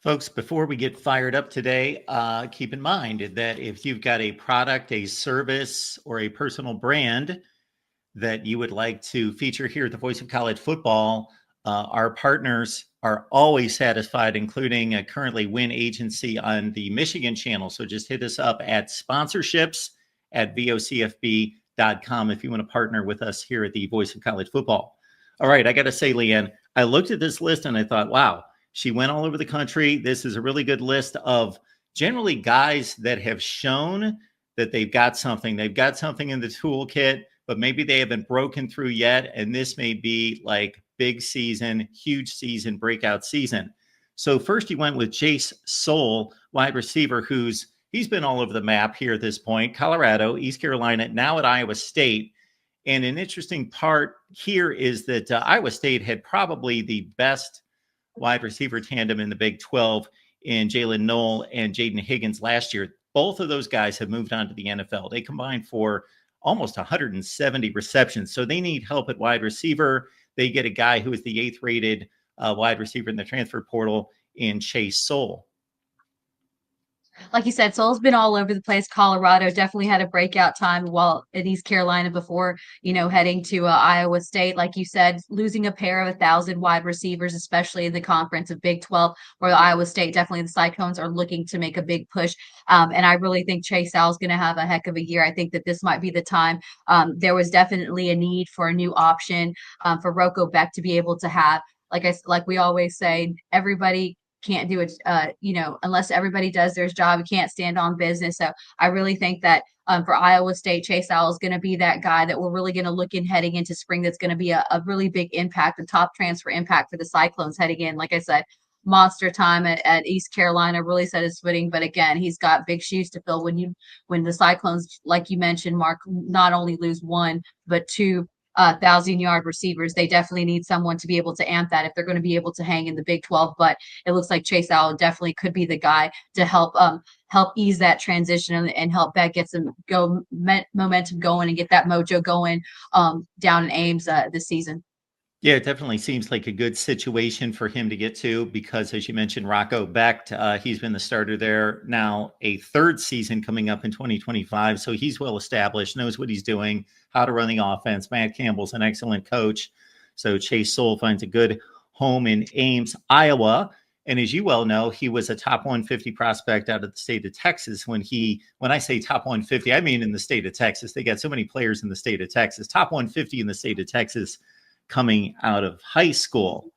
Folks, before we get fired up today, keep in mind that if you've got a product, a service, or a personal brand that you would like to feature here at the Voice of College Football, our partners are always satisfied, including currently Win Agency on the Michigan channel. So just hit us up at sponsorships@vocfb.com if you want to partner with us here at the Voice of College Football. All right, I got to say, Leanne, I looked at this list and I thought, wow, she went all over the country. This is a really good list of generally guys that have shown that they've got something. They've got something in the toolkit, but maybe they haven't broken through yet. And this may be like big season, huge season, breakout season. So first you went with Chase Sowell, wide receiver, he's been all over the map here at this point. Colorado, East Carolina, now at Iowa State. And an interesting part here is that Iowa State had probably the best wide receiver tandem in the Big 12 in Jalen Noel and Jaden Higgins last year. Both of those guys have moved on to the NFL. They combined for almost 170 receptions. So they need help at wide receiver. They get a guy who is the 8th rated wide receiver in the transfer portal in Chase Sowell. Like you said, Sowell's been all over the place. Colorado definitely had a breakout time while at East Carolina before, heading to Iowa State. Like you said, losing a pair of 1,000 wide receivers, especially in the conference of Big 12, where Iowa State, definitely the Cyclones are looking to make a big push. And I really think Chase Sowell's going to have a heck of a year. I think that this might be the time. There was definitely a need for a new option for Rocco Beck to be able to have. Like we always say, everybody can't do it, unless everybody does their job. You can't stand on business. So I really think that for Iowa State, Chase Sowell is going to be that guy that we're really going to look in heading into spring. That's going to be a really big impact, a top transfer impact for the Cyclones heading in. Like I said, monster time at East Carolina, really set his footing. But again, he's got big shoes to fill when the Cyclones, like you mentioned, Mark, not only lose one, but two 1,000-yard receivers. They definitely need someone to be able to amp that if they're going to be able to hang in the Big 12. But it looks like Chase Sowell definitely could be the guy to help ease that transition and help Beck get some momentum going and get that mojo going down in Ames this season. Yeah, it definitely seems like a good situation for him to get to because, as you mentioned, Rocco Becht, he's been the starter there now a 3rd season coming up in 2025. So he's well established, knows what he's doing, how to run the offense. Matt Campbell's an excellent coach. So Chase Sowell finds a good home in Ames, Iowa. And as you well know, he was a top 150 prospect out of the state of Texas. When I say top 150, I mean in the state of Texas. They got so many players in the state of Texas. Top 150 in the state of Texas coming out of high school.